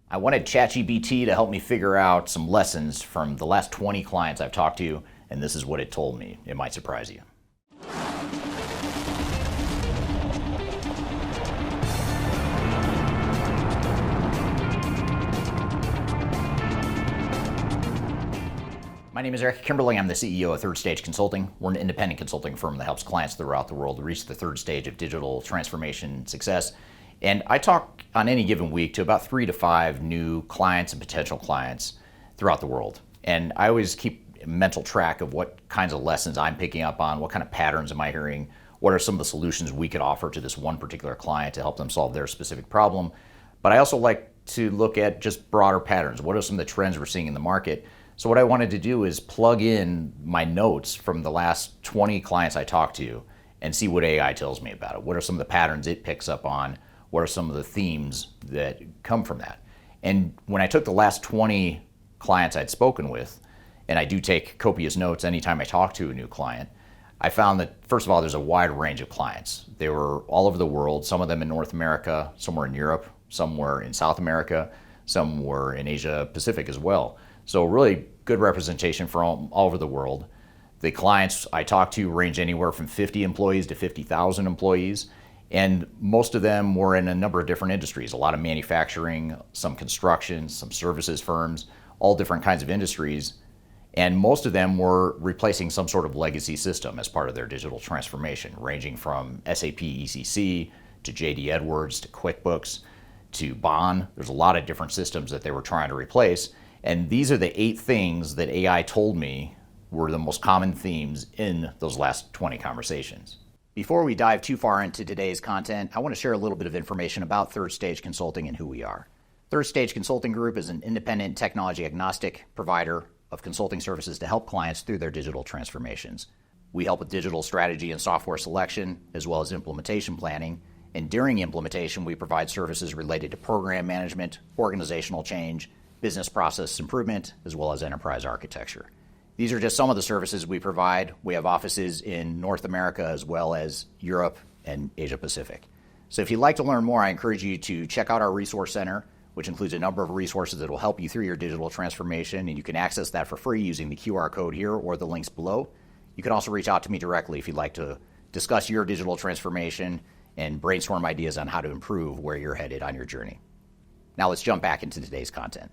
I wanted ChatGPT to help me figure out some lessons from the last 20 clients I've talked to, and this is what it told me. It might surprise you. My name is Eric Kimberly. I'm the CEO of Third Stage Consulting. We're an independent consulting firm that helps clients throughout the world reach the third stage of digital transformation success. And I talk on any given week to about 3 to 5 new clients and potential clients throughout the world. And I always keep mental track of what kinds of lessons I'm picking up on, what kind of patterns am I hearing, what are some of the solutions we could offer to this one particular client to help them solve their specific problem. But I also like to look at just broader patterns. What are some of the trends we're seeing in the market? So what I wanted to do is plug in my notes from the last 20 clients I talked to and see what AI tells me about it. What are some of the patterns it picks up on? What are some of the themes that come from that? And when I took the last 20 clients I'd spoken with, and I do take copious notes anytime I talk to a new client, I found that, first of all, there's a wide range of clients. They were all over the world, some of them in North America, some were in Europe, some were in South America, some were in Asia Pacific as well. So really good representation from all over the world. The clients I talked to range anywhere from 50 employees to 50,000 employees. And most of them were in a number of different industries, a lot of manufacturing, some construction, some services firms, all different kinds of industries. And most of them were replacing some sort of legacy system as part of their digital transformation, ranging from SAP ECC to JD Edwards to QuickBooks to Bond. There's a lot of different systems that they were trying to replace. And these are the 8 things that AI told me were the most common themes in those last 20 conversations. Before we dive too far into today's content, I want to share a little bit of information about Third Stage Consulting and who we are. Third Stage Consulting Group is an independent technology agnostic provider of consulting services to help clients through their digital transformations. We help with digital strategy and software selection, as well as implementation planning. And during implementation, we provide services related to program management, organizational change, business process improvement, as well as enterprise architecture. These are just some of the services we provide. We have offices in North America as well as Europe and Asia Pacific. So if you'd like to learn more, I encourage you to check out our resource center, which includes a number of resources that will help you through your digital transformation, and you can access that for free using the QR code here or the links below. You can also reach out to me directly if you'd like to discuss your digital transformation and brainstorm ideas on how to improve where you're headed on your journey. Now let's jump back into today's content.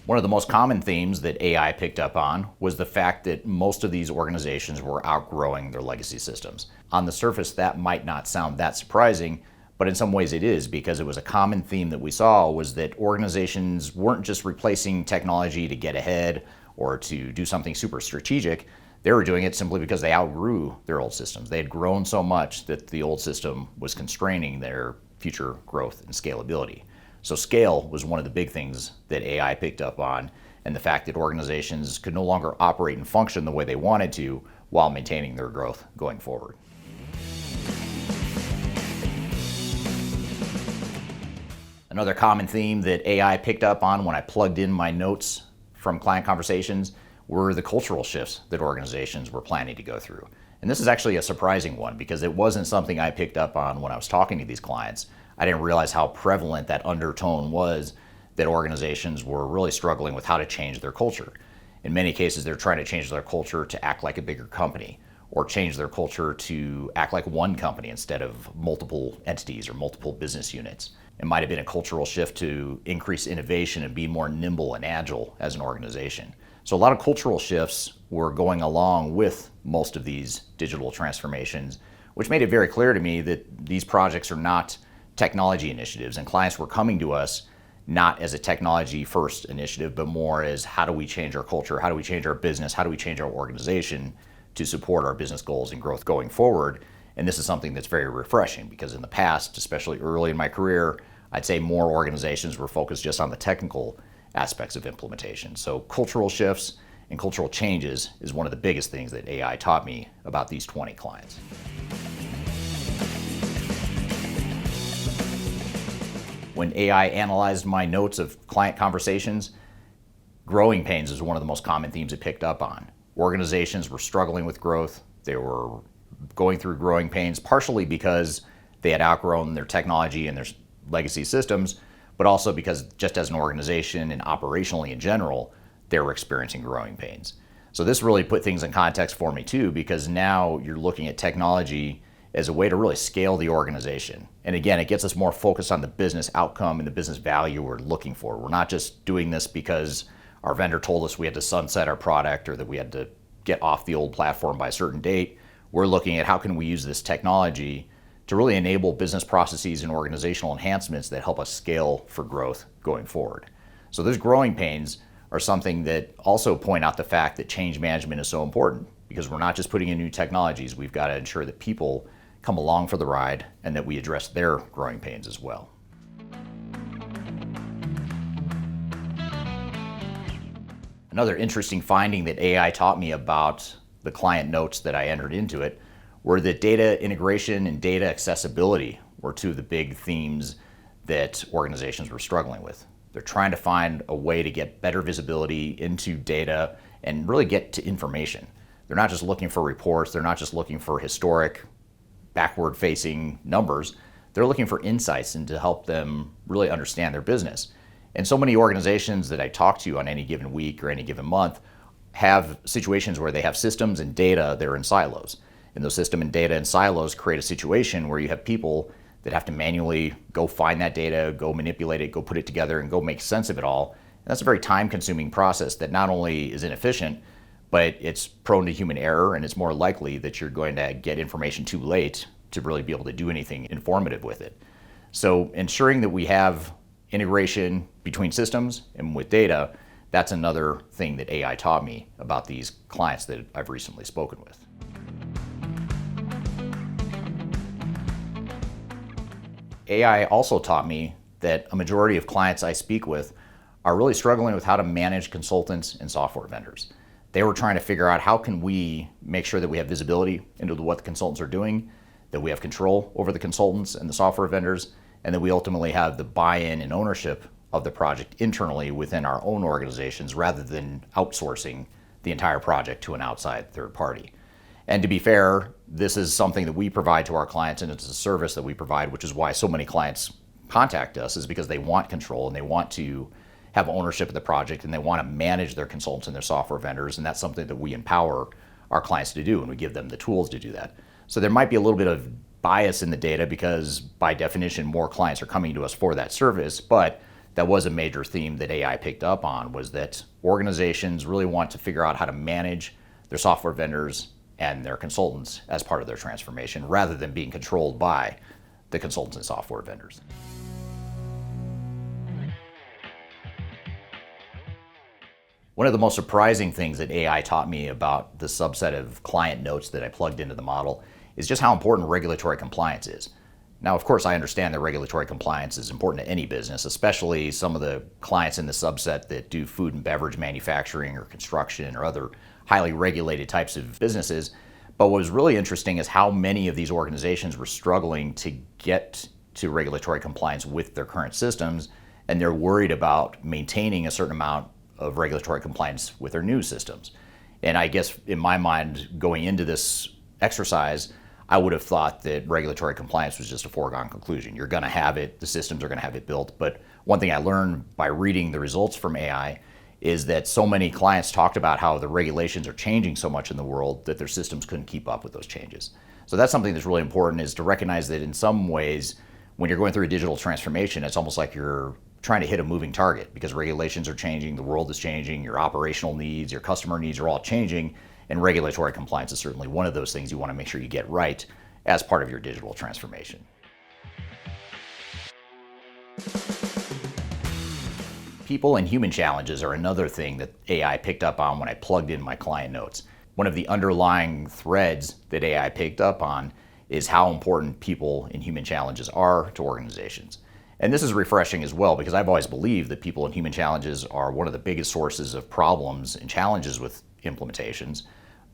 One of the most common themes that AI picked up on was the fact that most of these organizations were outgrowing their legacy systems. On the surface, that might not sound that surprising, but in some ways it is, because it was a common theme that we saw was that organizations weren't just replacing technology to get ahead or to do something super strategic. They were doing it simply because they outgrew their old systems. They had grown so much that the old system was constraining their future growth and scalability. So scale was one of the big things that AI picked up on, and the fact that organizations could no longer operate and function the way they wanted to while maintaining their growth going forward. Another common theme that AI picked up on when I plugged in my notes from client conversations were the cultural shifts that organizations were planning to go through. And this is actually a surprising one because it wasn't something I picked up on when I was talking to these clients. I didn't realize how prevalent that undertone was, that organizations were really struggling with how to change their culture. In many cases, they're trying to change their culture to act like a bigger company, or change their culture to act like one company instead of multiple entities or multiple business units. It might have been a cultural shift to increase innovation and be more nimble and agile as an organization. So a lot of cultural shifts were going along with most of these digital transformations, which made it very clear to me that these projects are not technology initiatives, and clients were coming to us not as a technology first initiative, but more as how do we change our culture, how do we change our business, how do we change our organization to support our business goals and growth going forward. And this is something that's very refreshing because in the past, especially early in my career, I'd say more organizations were focused just on the technical aspects of implementation. So cultural shifts and cultural changes is one of the biggest things that AI taught me about these 20 clients. When AI analyzed my notes of client conversations, growing pains is one of the most common themes it picked up on. Organizations were struggling with growth. They were going through growing pains, partially because they had outgrown their technology and their legacy systems, but also because just as an organization and operationally in general, they were experiencing growing pains. So this really put things in context for me too, because now you're looking at technology as a way to really scale the organization. And again, it gets us more focused on the business outcome and the business value we're looking for. We're not just doing this because our vendor told us we had to sunset our product or that we had to get off the old platform by a certain date. We're looking at how can we use this technology to really enable business processes and organizational enhancements that help us scale for growth going forward. So those growing pains are something that also point out the fact that change management is so important, because we're not just putting in new technologies, we've got to ensure that people come along for the ride and that we address their growing pains as well. Another interesting finding that AI taught me about the client notes that I entered into it were that data integration and data accessibility were two of the big themes that organizations were struggling with. They're trying to find a way to get better visibility into data and really get to information. They're not just looking for reports, they're not just looking for historic, backward-facing numbers. They're looking for insights and to help them really understand their business. And so many organizations that I talk to on any given week or any given month have situations where they have systems and data that are in silos. And those system and data in silos create a situation where you have people that have to manually go find that data, go manipulate it, go put it together, and go make sense of it all. And that's a very time-consuming process that not only is inefficient, but it's prone to human error, and it's more likely that you're going to get information too late to really be able to do anything informative with it. So ensuring that we have integration between systems and with data, that's another thing that AI taught me about these clients that I've recently spoken with. AI also taught me that a majority of clients I speak with are really struggling with how to manage consultants and software vendors. They were trying to figure out how can we make sure that we have visibility into what the consultants are doing, that we have control over the consultants and the software vendors, and that we ultimately have the buy-in and ownership of the project internally within our own organizations rather than outsourcing the entire project to an outside third party. And to be fair, this is something that we provide to our clients, and it's a service that we provide, which is why so many clients contact us, is because they want control and they want to have ownership of the project and they want to manage their consultants and their software vendors, and that's something that we empower our clients to do, and we give them the tools to do that. So there might be a little bit of bias in the data because by definition more clients are coming to us for that service, but that was a major theme that AI picked up on, was that organizations really want to figure out how to manage their software vendors and their consultants as part of their transformation rather than being controlled by the consultants and software vendors. One of the most surprising things that AI taught me about the subset of client notes that I plugged into the model is just how important regulatory compliance is. Now, of course, I understand that regulatory compliance is important to any business, especially some of the clients in the subset that do food and beverage manufacturing or construction or other highly regulated types of businesses. But what was really interesting is how many of these organizations were struggling to get to regulatory compliance with their current systems, and they're worried about maintaining a certain amount of regulatory compliance with their new systems. And I guess in my mind, going into this exercise, I would have thought that regulatory compliance was just a foregone conclusion. You're going to have it, the systems are going to have it built. But one thing I learned by reading the results from AI is that so many clients talked about how the regulations are changing so much in the world that their systems couldn't keep up with those changes. So that's something that's really important, is to recognize that in some ways, when you're going through a digital transformation, it's almost like you're trying to hit a moving target because regulations are changing, the world is changing, your operational needs, your customer needs are all changing, and regulatory compliance is certainly one of those things you want to make sure you get right as part of your digital transformation. People and human challenges are another thing that AI picked up on when I plugged in my client notes. One of the underlying threads that AI picked up on is how important people and human challenges are to organizations. And this is refreshing as well, because I've always believed that people and human challenges are one of the biggest sources of problems and challenges with implementations.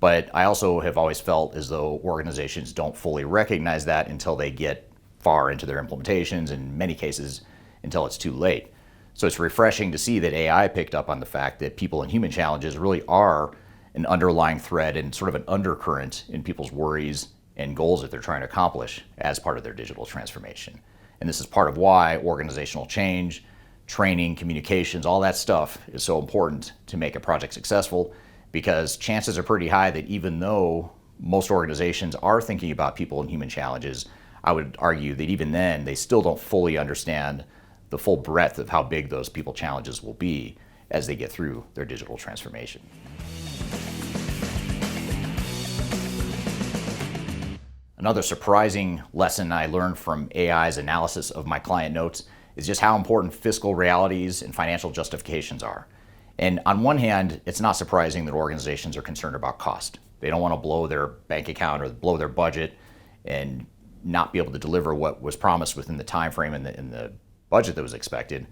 But I also have always felt as though organizations don't fully recognize that until they get far into their implementations, in many cases until it's too late. So it's refreshing to see that AI picked up on the fact that people and human challenges really are an underlying thread and sort of an undercurrent in people's worries and goals that they're trying to accomplish as part of their digital transformation. And this is part of why organizational change, training, communications, all that stuff is so important to make a project successful, because chances are pretty high that even though most organizations are thinking about people and human challenges, I would argue that even then they still don't fully understand the full breadth of how big those people challenges will be as they get through their digital transformation. Another surprising lesson I learned from AI's analysis of my client notes is just how important fiscal realities and financial justifications are. And on one hand, it's not surprising that organizations are concerned about cost. They don't want to blow their bank account or blow their budget and not be able to deliver what was promised within the time frame and the budget that was expected.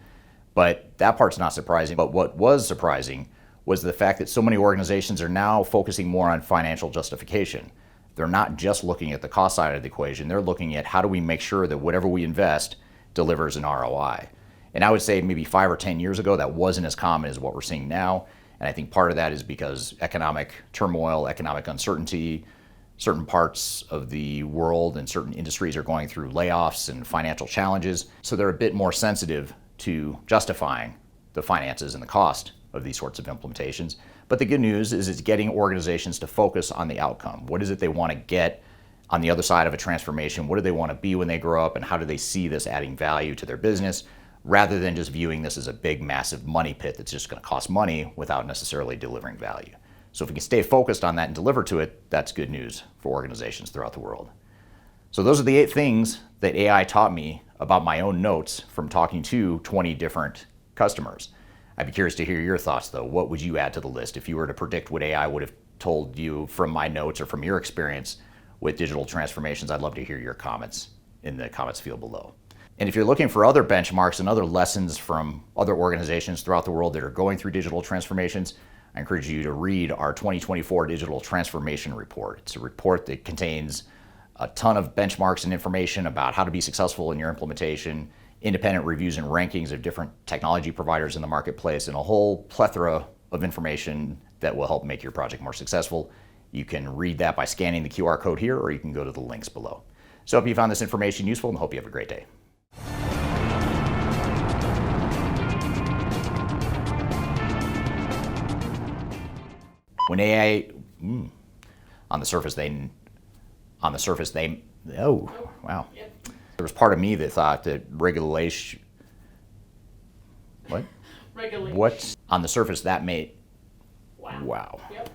But that part's not surprising. But what was surprising was the fact that so many organizations are now focusing more on financial justification. They're not just looking at the cost side of the equation. They're looking at how do we make sure that whatever we invest delivers an ROI. And I would say maybe 5 or 10 years ago, that wasn't as common as what we're seeing now. And I think part of that is because economic turmoil, economic uncertainty, certain parts of the world and certain industries are going through layoffs and financial challenges. So they're a bit more sensitive to justifying the finances and the cost of these sorts of implementations. But the good news is it's getting organizations to focus on the outcome. What is it they want to get on the other side of a transformation? What do they want to be when they grow up, and how do they see this adding value to their business, rather than just viewing this as a big, massive money pit that's just going to cost money without necessarily delivering value. So if we can stay focused on that and deliver to it, that's good news for organizations throughout the world. So those are the 8 things that AI taught me about my own notes from talking to 20 different customers. I'd be curious to hear your thoughts, though. What would you add to the list if you were to predict what AI would have told you from my notes or from your experience with digital transformations? I'd love to hear your comments in the comments field below. And if you're looking for other benchmarks and other lessons from other organizations throughout the world that are going through digital transformations, I encourage you to read our 2024 Digital Transformation Report. It's a report that contains a ton of benchmarks and information about how to be successful in your implementation, independent reviews and rankings of different technology providers in the marketplace, and a whole plethora of information that will help make your project more successful. You can read that by scanning the QR code here, or you can go to the links below. So I hope you found this information useful and hope you have a great day. When AI, on the surface they, oh, wow. There was part of me that thought that regulation, what? Regulation. What? On the surface that may, Wow. wow. Yep.